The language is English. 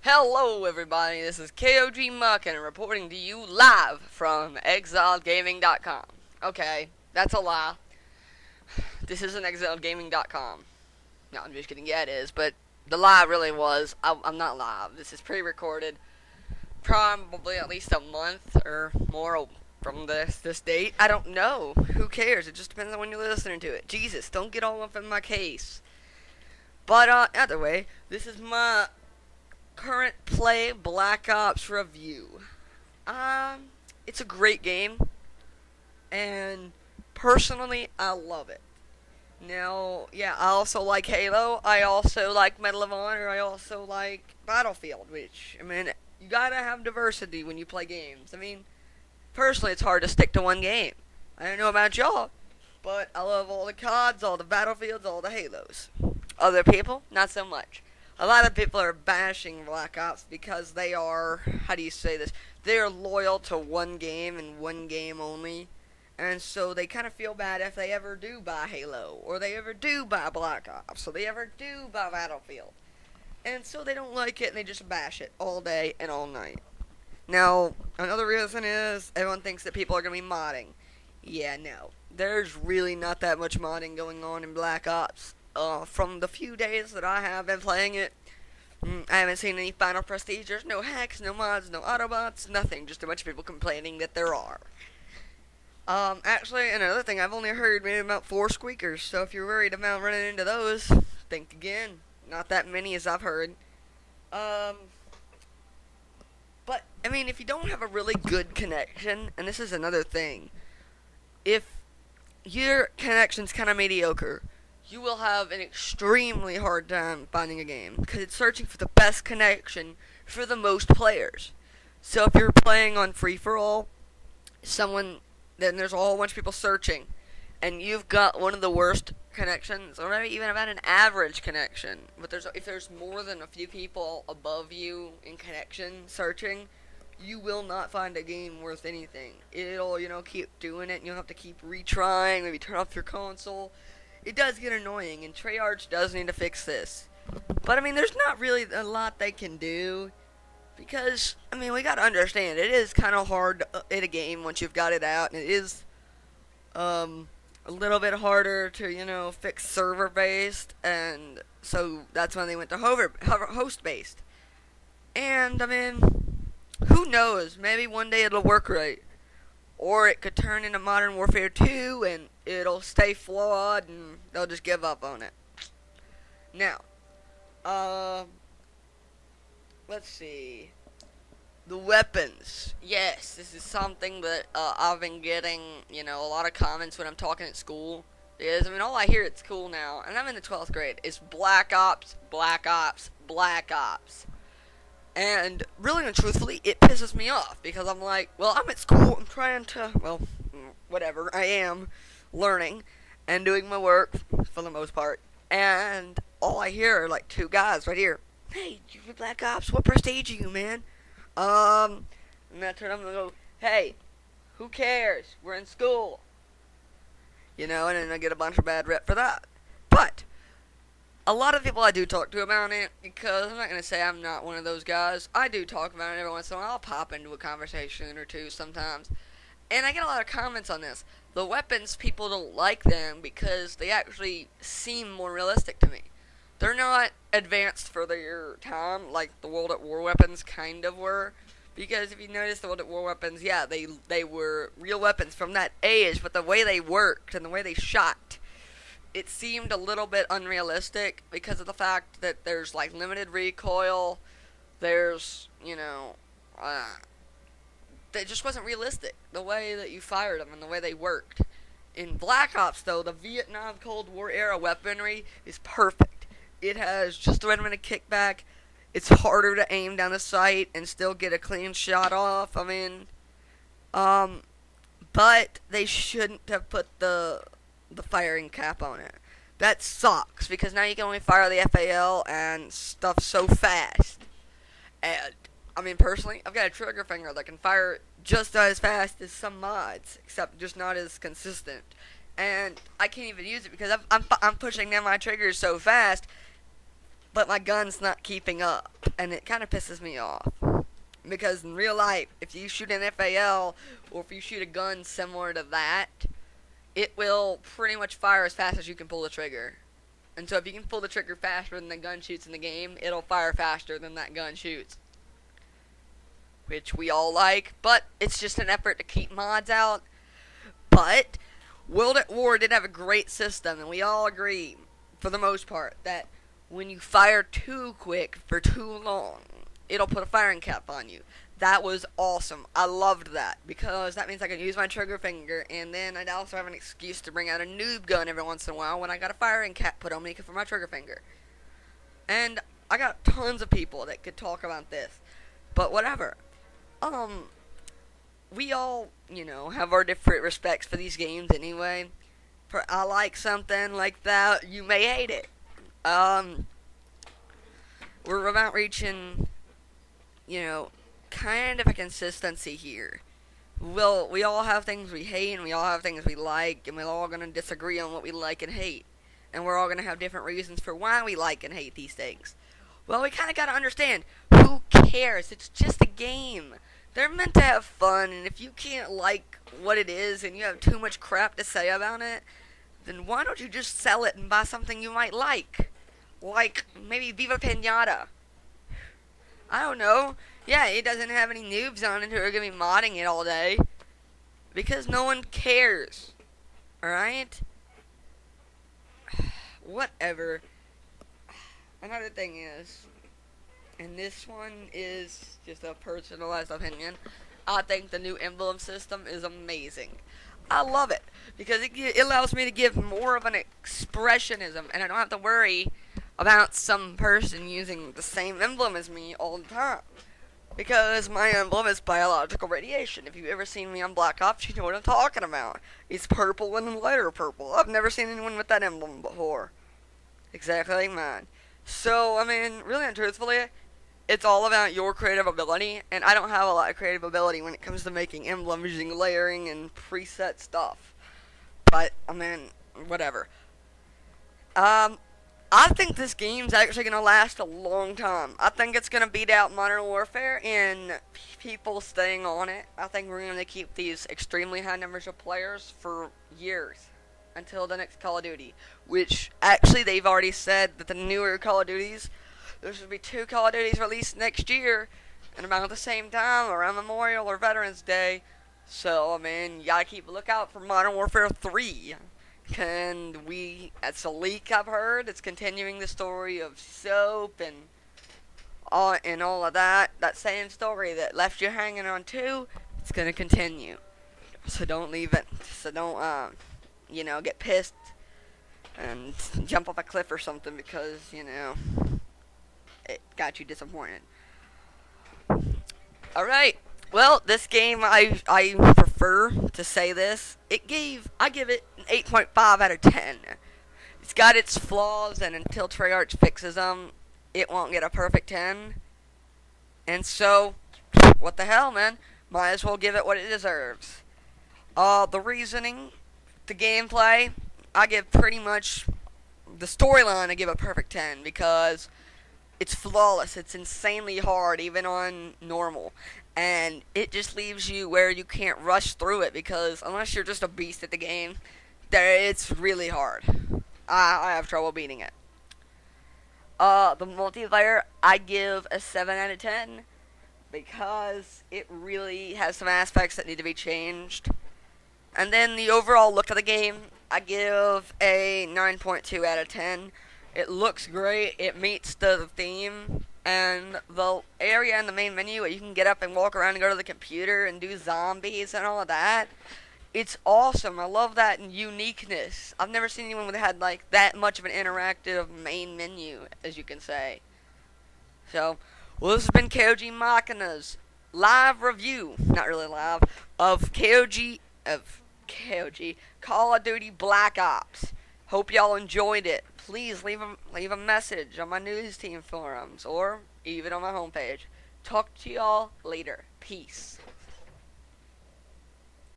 Hello everybody, this is CoD Muckin reporting to you live from exiledgaming.com. Okay, that's a lie. This isn't exiledgaming.com. No, I'm just kidding. Yeah, it is, but the lie really was, I'm not live. This is pre-recorded, probably at least a month or more from this date. I don't know. Who cares? It just depends on when you're listening to it. Jesus, don't get all up in my case. But either way, this is my current play Black Ops review. It's a great game, and personally, I love it. Now, yeah, I also like Halo. I also like Medal of Honor. I also like Battlefield, which, I mean, you gotta have diversity when you play games. I mean, personally, it's hard to stick to one game. I don't know about y'all, but I love all the CODs, all the Battlefields, all the Halos. Other people, not so much. A lot of people are bashing Black Ops because they are, how do you say this? They are loyal to one game and one game only. And so they kind of feel bad if they ever do buy Halo, or they ever do buy Black Ops, or they ever do buy Battlefield. And so they don't like it and they just bash it all day and all night. Now, another reason is everyone thinks that people are going to be modding. Yeah, no. There's really not that much modding going on in Black Ops. From the few days that I have been playing it, I haven't seen any final prestigers, no hacks, no mods, no Autobots, nothing. Just a bunch of people complaining that there are. Actually, another thing, I've only heard maybe about 4 squeakers, so if you're worried about running into those, think again. Not that many as I've heard. But, I mean, if you don't have a really good connection, and this is another thing, if your connection's kind of mediocre, you will have an extremely hard time finding a game, because it's searching for the best connection for the most players. So if you're playing on free-for-all, then there's a whole bunch of people searching, and you've got one of the worst connections, or maybe even about an average connection, but if there's more than a few people above you in connection searching, you will not find a game worth anything. It'll, keep doing it, and you'll have to keep retrying, maybe turn off your console. It does get annoying, and Treyarch does need to fix this. But, I mean, there's not really a lot they can do, because, I mean, we gotta understand, it is kind of hard in a game once you've got it out, and it is, a little bit harder to, fix server-based, and so that's when they went to host-based. And, I mean, who knows, maybe one day it'll work right. Or it could turn into Modern Warfare 2, and it'll stay flawed, and they'll just give up on it. Now, let's see. The weapons. Yes, this is something that I've been getting, a lot of comments when I'm talking at school. Because, I mean, all I hear at school now, and I'm in the 12th grade, is Black Ops, Black Ops, Black Ops. And really and truthfully, it pisses me off, because I'm like, well, I'm at school, I'm trying to, well, whatever, I am learning and doing my work, for the most part, and all I hear are like 2 guys right here. Hey, you Black Ops, what prestige are you, man? And I turn up and go, hey, who cares? We're in school. And then I get a bunch of bad rep for that. But a lot of people I do talk to about it, because I'm not going to say I'm not one of those guys. I do talk about it every once in a while. I'll pop into a conversation or two sometimes. And I get a lot of comments on this. The weapons, people don't like them because they actually seem more realistic to me. They're not advanced for their time like the World at War weapons kind of were. Because if you notice the World at War weapons, yeah, they were real weapons from that age, but the way they worked and the way they shot, it seemed a little bit unrealistic because of the fact that there's like limited recoil, there's, it just wasn't realistic, the way that you fired them and the way they worked. In Black Ops, though, the Vietnam Cold War era weaponry is perfect. It has just the right amount of kickback. It's harder to aim down the sight and still get a clean shot off. I mean, but they shouldn't have put the firing cap on it. That sucks, because now you can only fire the FAL and stuff so fast. And, I mean, personally, I've got a trigger finger that can fire just as fast as some mods, except just not as consistent. And I can't even use it because I'm pushing down my triggers so fast, but my gun's not keeping up, and it kind of pisses me off. Because in real life, if you shoot an FAL, or if you shoot a gun similar to that, it will pretty much fire as fast as you can pull the trigger. And so if you can pull the trigger faster than the gun shoots in the game, it'll fire faster than that gun shoots. Which we all like, but it's just an effort to keep mods out. But World at War did have a great system, and we all agree, for the most part, that when you fire too quick for too long, it'll put a firing cap on you. That was awesome. I loved that, because that means I can use my trigger finger, and then I'd also have an excuse to bring out a noob gun every once in a while when I got a firing cap put on me for my trigger finger. And I got tons of people that could talk about this, but whatever. We all, have our different respects for these games anyway. I like something like that, you may hate it. We're about reaching, kind of a consistency here. We all have things we hate, and we all have things we like, and we're all going to disagree on what we like and hate. And we're all going to have different reasons for why we like and hate these things. Well, we kind of got to understand, who cares? It's just a game. They're meant to have fun, and if you can't like what it is, and you have too much crap to say about it, then why don't you just sell it and buy something you might like? Like, maybe Viva Pinata. I don't know. Yeah, it doesn't have any noobs on it who are going to be modding it all day. Because no one cares. Alright? Whatever. Another thing is, and this one is just a personalized opinion, I think the new emblem system is amazing. I love it, because it allows me to give more of an expressionism, and I don't have to worry about some person using the same emblem as me all the time. Because my emblem is biological radiation. If you've ever seen me on Black Ops, you know what I'm talking about. It's purple and lighter purple. I've never seen anyone with that emblem before. Exactly like mine. So, I mean, really and truthfully, it's all about your creative ability, and I don't have a lot of creative ability when it comes to making emblems using layering and preset stuff. But, I mean, whatever. I think this game's actually going to last a long time. I think it's going to beat out Modern Warfare in people staying on it. I think we're going to keep these extremely high numbers of players for years. Until the next Call of Duty. Which, actually, they've already said that the newer Call of Duties, there should be 2 Call of Duties released next year, and about the same time, around Memorial or Veterans Day. So, I mean, you gotta keep a lookout for Modern Warfare 3. And that's a leak I've heard, it's continuing the story of Soap and all of that. That same story that left you hanging on 2, it's gonna continue. So don't leave it. So don't, get pissed and jump off a cliff or something because, it got you disappointed. Alright, well, this game, I prefer to say this. I give it an 8.5 out of 10. It's got its flaws, and until Treyarch fixes them, it won't get a perfect 10. And so, what the hell, man? Might as well give it what it deserves. The reasoning, the gameplay, I give pretty much the storyline, I give a perfect 10 because it's flawless. It's insanely hard, even on normal. And it just leaves you where you can't rush through it because unless you're just a beast at the game, it's really hard. I have trouble beating it. The multiplayer, I give a 7 out of 10 because it really has some aspects that need to be changed. And then the overall look of the game, I give a 9.2 out of 10. It looks great, it meets the theme, and the area in the main menu where you can get up and walk around and go to the computer and do zombies and all of that. It's awesome. I love that uniqueness. I've never seen anyone that had like that much of an interactive main menu, as you can say. So, well, this has been KOG Machina's live review, not really live, of Call of Duty Black Ops. Hope y'all enjoyed it. Please leave a message on my news team forums or even on my homepage. Talk to y'all later. Peace.